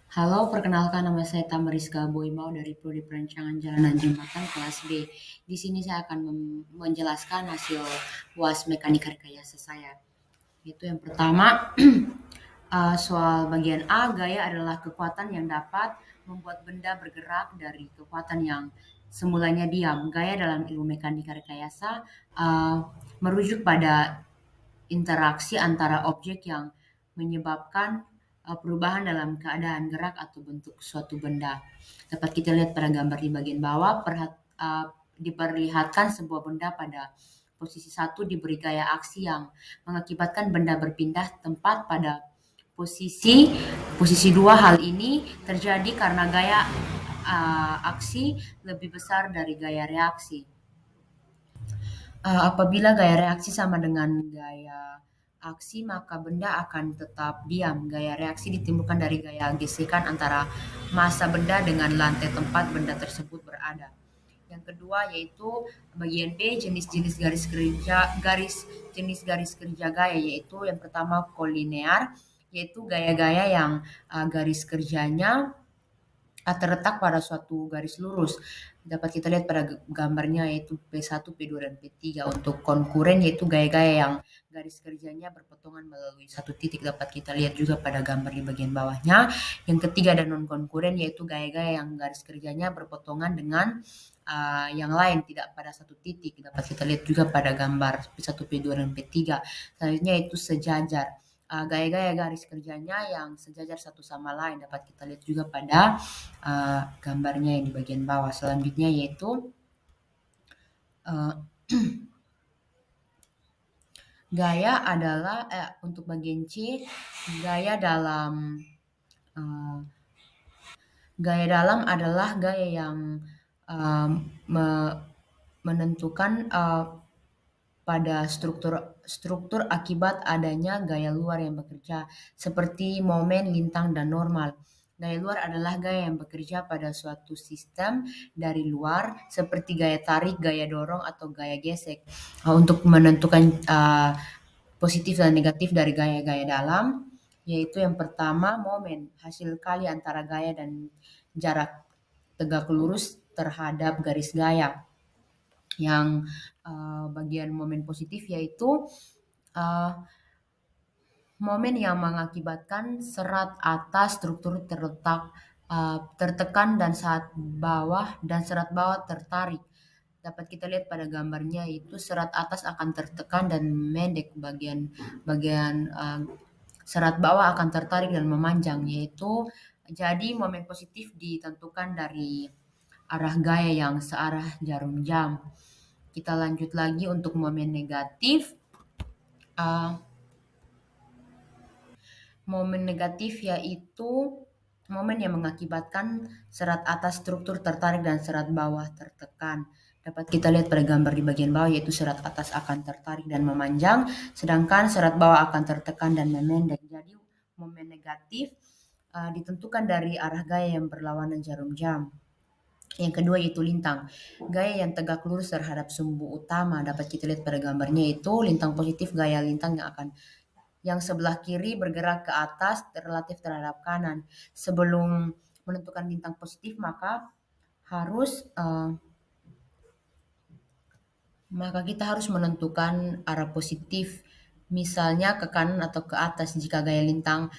Halo, perkenalkan nama saya Tamariska Boimau dari Prodi Perancangan Jalan dan Jembatan kelas B. Di sini saya akan menjelaskan hasil UAS Mekanika Rekayasa saya. Itu yang pertama, soal bagian A, gaya adalah kekuatan yang dapat membuat benda bergerak dari kekuatan yang semulanya diam. Gaya dalam ilmu mekanika rekayasa merujuk pada interaksi antara objek yang menyebabkan perubahan dalam keadaan gerak atau bentuk suatu benda. Dapat kita lihat pada gambar di bagian bawah, diperlihatkan sebuah benda pada posisi satu diberi gaya aksi yang mengakibatkan benda berpindah tempat pada posisi posisi dua. Hal ini terjadi karena gaya aksi lebih besar dari gaya reaksi. Apabila gaya reaksi sama dengan gaya aksi, maka benda akan tetap diam. Gaya reaksi ditimbulkan dari gaya gesekan antara massa benda dengan lantai tempat benda tersebut berada. Yang kedua yaitu bagian B, jenis-jenis garis kerja gaya, yaitu yang pertama kolinear, yaitu gaya-gaya yang garis kerjanya terletak pada suatu garis lurus. Dapat kita lihat pada gambarnya yaitu P1, P2, dan P3. Untuk konkuren yaitu gaya-gaya yang garis kerjanya berpotongan melalui satu titik. Dapat kita lihat juga pada gambar di bagian bawahnya. Yang ketiga dan non konkuren yaitu gaya-gaya yang garis kerjanya berpotongan dengan yang lain tidak pada satu titik. Dapat kita lihat juga pada gambar P1, P2, dan P3. Selanjutnya itu sejajar. Gaya-gaya garis kerjanya yang sejajar satu sama lain dapat kita lihat juga pada gambarnya yang di bagian bawah. Selanjutnya yaitu uh, gaya adalah untuk bagian C, gaya dalam uh, gaya dalam adalah gaya yang um, me- menentukan pada struktur akibat adanya gaya luar yang bekerja, seperti momen, lintang, dan normal. Gaya luar adalah gaya yang bekerja pada suatu sistem dari luar, seperti gaya tarik, gaya dorong, atau gaya gesek. Untuk menentukan positif dan negatif dari gaya-gaya dalam, yaitu yang pertama momen, hasil kali antara gaya dan jarak tegak lurus terhadap garis gaya. Yang bagian momen positif yaitu uh, momen yang mengakibatkan serat atas struktur tertekan dan serat bawah tertarik. Dapat kita lihat pada gambarnya itu serat atas akan tertekan dan mendek, bagian bagian serat bawah akan tertarik dan memanjang, yaitu jadi momen positif ditentukan dari arah gaya yang searah jarum jam. Kita lanjut lagi untuk momen negatif. Uh, Momen negatif yaitu momen yang mengakibatkan serat atas struktur tertarik dan serat bawah tertekan. Dapat kita lihat pada gambar di bagian bawah yaitu serat atas akan tertarik dan memanjang, sedangkan serat bawah akan tertekan dan memendek. Jadi momen negatif ditentukan dari arah gaya yang berlawanan jarum jam. Yang kedua yaitu lintang. Gaya yang tegak lurus terhadap sumbu utama. Dapat kita lihat pada gambarnya itu lintang positif, gaya lintang yang sebelah kiri bergerak ke atas relatif terhadap kanan. Sebelum menentukan lintang positif harus uh, maka kita harus menentukan arah positif, misalnya ke kanan atau ke atas. Jika gaya lintang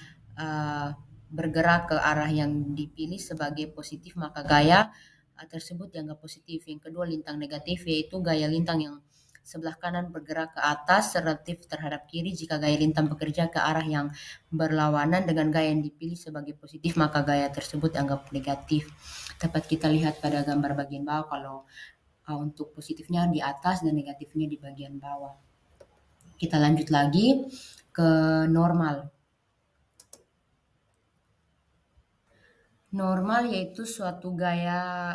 bergerak ke arah yang dipilih sebagai positif, maka gaya tersebut dianggap positif. Yang kedua lintang negatif yaitu gaya lintang yang sebelah kanan bergerak ke atas relatif terhadap kiri. Jika gaya lintang bekerja ke arah yang berlawanan dengan gaya yang dipilih sebagai positif, maka gaya tersebut dianggap negatif. Dapat kita lihat pada gambar bagian bawah kalau untuk positifnya di atas dan negatifnya di bagian bawah. Kita lanjut lagi ke normal. Normal yaitu suatu gaya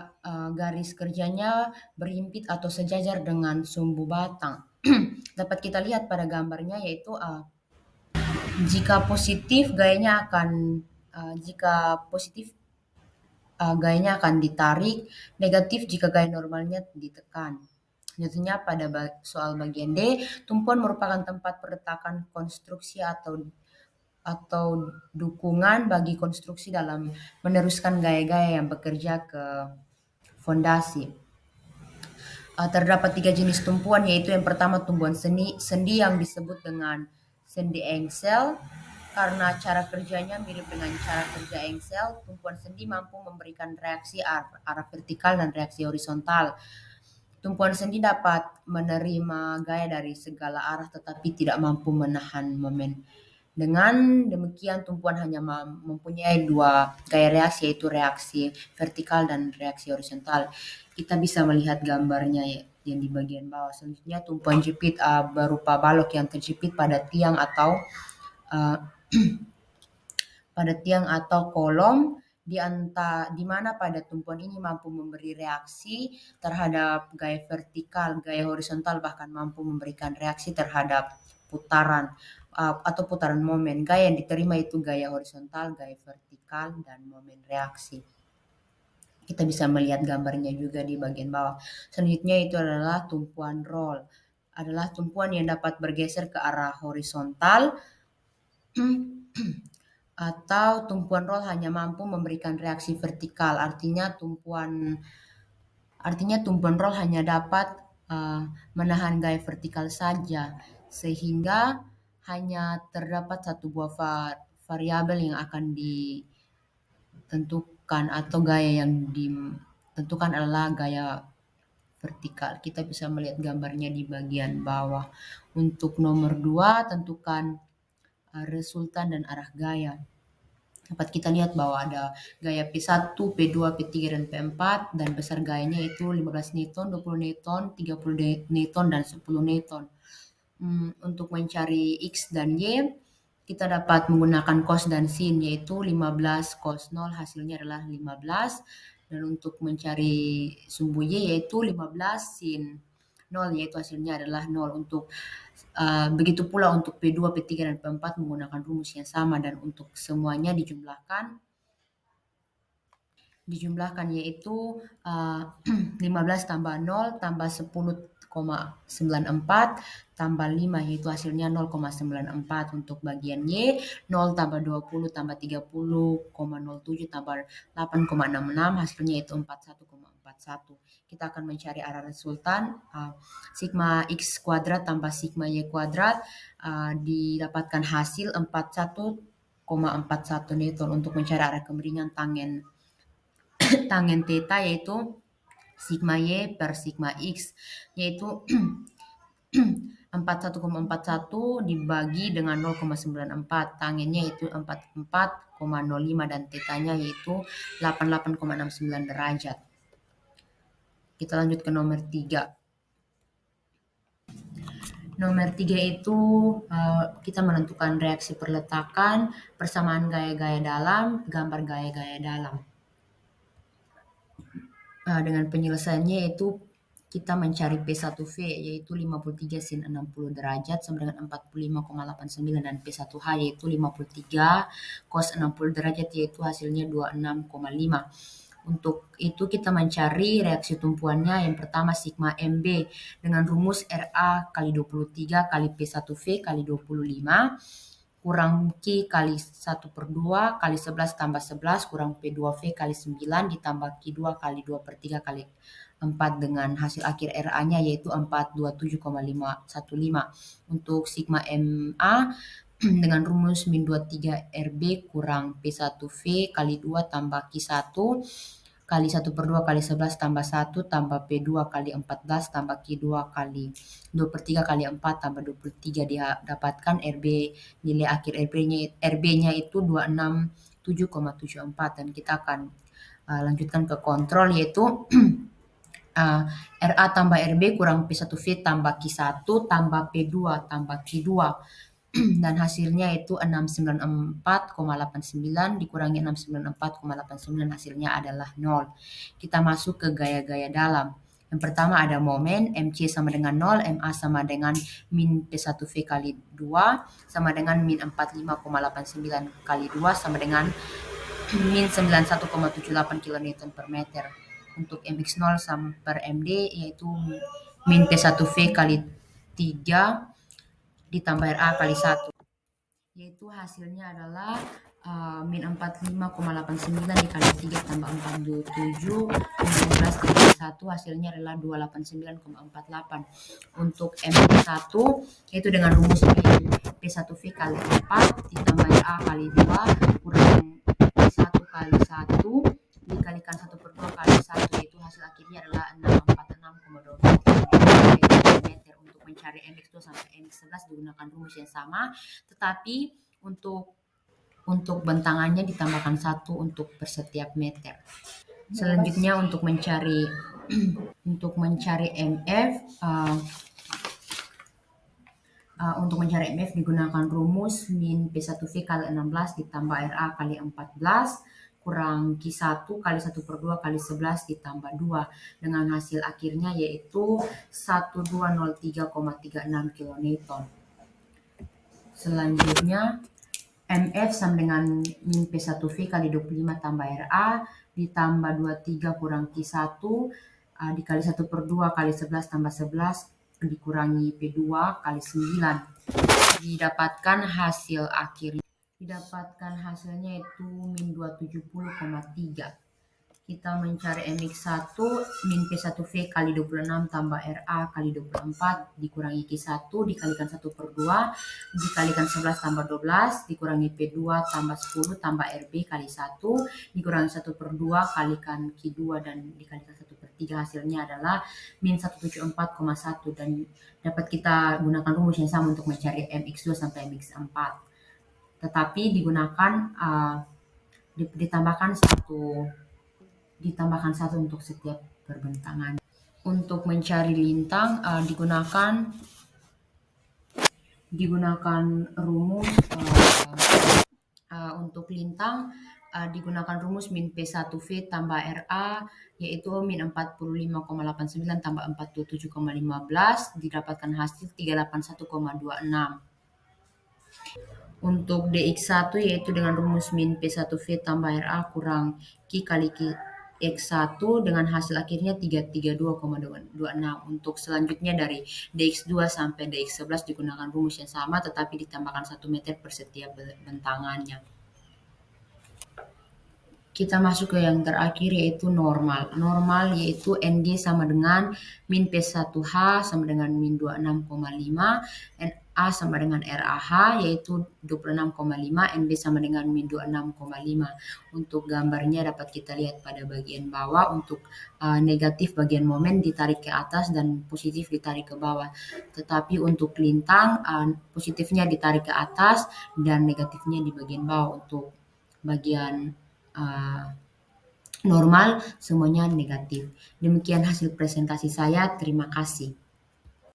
garis kerjanya berhimpit atau sejajar dengan sumbu batang. Dapat kita lihat pada gambarnya yaitu jika positif gayanya akan jika positif gayanya akan ditarik, negatif jika gaya normalnya ditekan. Selanjutnya pada soal bagian D, tumpuan merupakan tempat perletakan konstruksi atau atau dukungan bagi konstruksi dalam meneruskan gaya-gaya yang bekerja ke fondasi. Terdapat tiga jenis tumpuan, yaitu yang pertama tumpuan sendi yang disebut dengan sendi engsel. Karena cara kerjanya mirip dengan cara kerja engsel, tumpuan sendi mampu memberikan reaksi arah vertikal dan reaksi horizontal. Tumpuan sendi dapat menerima gaya dari segala arah tetapi tidak mampu menahan momen. Dengan demikian, tumpuan hanya mempunyai dua gaya reaksi, yaitu reaksi vertikal dan reaksi horizontal. Kita bisa melihat gambarnya yang di bagian bawah. Selanjutnya, tumpuan jepit berupa balok yang terjepit pada tiang atau uh, pada tiang atau kolom di mana pada tumpuan ini mampu memberi reaksi terhadap gaya vertikal, gaya horizontal, bahkan mampu memberikan reaksi terhadap putaran atau putaran momen. Gaya yang diterima itu gaya horizontal, gaya vertikal, dan momen reaksi. Kita bisa melihat gambarnya juga di bagian bawah. Selanjutnya itu adalah tumpuan roll. Adalah tumpuan yang dapat bergeser ke arah horizontal atau tumpuan roll hanya mampu memberikan reaksi vertikal. Artinya tumpuan roll hanya dapat menahan gaya vertikal saja, sehingga hanya terdapat satu buah variabel yang akan ditentukan, atau gaya yang ditentukan adalah gaya vertikal. Kita bisa melihat gambarnya di bagian bawah. Untuk nomor 2, tentukan resultan dan arah gaya. Dapat kita lihat bahwa ada gaya P1, P2, P3, dan P4, dan besar gayanya itu 15 Newton, 20 Newton, 30 Newton, dan 10 Newton. Untuk mencari X dan Y, kita dapat menggunakan cos dan sin, yaitu 15 cos 0 hasilnya adalah 15. Dan untuk mencari sumbu Y, yaitu 15 sin 0, yaitu hasilnya adalah 0. Begitu pula untuk P2, P3, dan P4 menggunakan rumus yang sama, dan untuk semuanya dijumlahkan yaitu 15 tambah 0 tambah 10,94 tambah 5, yaitu hasilnya 0,94. Untuk bagian Y, 0 tambah 20 tambah 30,07 tambah 8,66, hasilnya itu 41,41. Kita akan mencari arah resultan. Sigma X kuadrat tambah sigma Y kuadrat didapatkan hasil 41,41 Newton. Untuk mencari arah kemiringan tangen theta, yaitu sigma Y per sigma X, yaitu 41,41 dibagi dengan 0,94, tangennya itu 44,05 dan tetanya yaitu 88,69 derajat. Kita lanjut ke nomor 3. Nomor 3 itu kita menentukan reaksi perletakan, persamaan gaya-gaya dalam, gambar gaya-gaya dalam. Dengan penyelesaiannya yaitu kita mencari P1V, yaitu 53 sin 60 derajat sama dengan 45,89, dan P1H yaitu 53 cos 60 derajat, yaitu hasilnya 26,5. Untuk itu kita mencari reaksi tumpuannya. Yang pertama sigma MB dengan rumus RA kali 23 kali P1V kali 25 kurang Q kali 1/2 kali 11 tambah 11 kurang P2V kali 9 ditambah Q2 kali 2/3 kali 4 dengan hasil akhir RA-nya yaitu 427,515. Untuk sigma MA dengan rumus min 23 RB kurang P1V kali 2 tambah Q1 kali 1/2 kali 11 tambah 1 tambah P2 kali 14 tambah Q2 kali 2/3 kali 4 tambah 23 didapatkan nilai akhir RB-nya itu 267,74, dan kita akan lanjutkan ke kontrol, yaitu RA tambah RB kurang P1V tambah Q1 tambah P2 tambah Q2 dan hasilnya itu 694,89 dikurangi 694,89, hasilnya adalah 0. Kita masuk ke gaya-gaya dalam. Yang pertama ada momen, MC sama dengan 0, MA sama dengan min P1V kali 2 sama dengan min 45,89 kali 2 sama dengan min 91,78 kN per meter. Untuk MX0 sama per MD yaitu min P1V kali 3 ditambah RA kali 1. yaitu hasilnya adalah min 45,89 dikali 3 tambah 427 15 tambah 1 hasilnya adalah 289,48. Untuk M1 yaitu dengan rumus min P1V kali 4 ditambah RA kali 2 kurang P1 kali 1 dikalikan 1/2 kali 1 yaitu hasil akhirnya adalah 646,24 meter. Untuk mencari MX2 sampai MX11 digunakan rumus yang sama, tetapi untuk bentangannya ditambahkan 1 untuk per setiap meter. Selanjutnya untuk mencari MF untuk mencari MF digunakan rumus min P1V kali 16 ditambah RA kali 14 kurang Q1 kali 1/2 kali 11 ditambah 2 dengan hasil akhirnya yaitu 1203,36 kN. Selanjutnya MF sama dengan min P1V kali 25 tambah RA ditambah 23 kurang Q1 dikali 1/2 kali 11 tambah 11 dikurangi P2 kali 9. Didapatkan hasilnya itu min 270,3. Kita mencari MX1 min P1V kali 26 tambah RA kali 24 dikurangi Q1 dikalikan 1/2 dikalikan 11 tambah 12 dikurangi P2 tambah 10 tambah RB kali 1 dikurangi 1/2 kalikan Q2 dan dikalikan 1/3 hasilnya adalah min 174,1 dan dapat kita gunakan rumus yang sama untuk mencari MX2 sampai MX4. Tetapi ditambahkan satu untuk setiap perbentangan. Untuk mencari lintang digunakan rumus untuk lintang digunakan rumus min P1V tambah RA yaitu min 45,89 tambah 47,15 didapatkan hasil 381,26. Untuk DX1 yaitu dengan rumus min P1V tambah RA kurang Q kali X1 dengan hasil akhirnya 332,26. Untuk selanjutnya dari DX2 sampai DX11 digunakan rumus yang sama tetapi ditambahkan 1 meter per setiap bentangannya. Kita masuk ke yang terakhir yaitu normal. Normal yaitu NG sama dengan min P1H sama dengan min 26,5, NA sama dengan RAH yaitu 26,5, NB sama dengan min 26,5. Untuk gambarnya dapat kita lihat pada bagian bawah. Untuk negatif bagian momen ditarik ke atas dan positif ditarik ke bawah. Tetapi untuk lintang positifnya ditarik ke atas dan negatifnya di bagian bawah. Untuk bagian normal semuanya negatif. Demikian hasil presentasi saya. Terima kasih.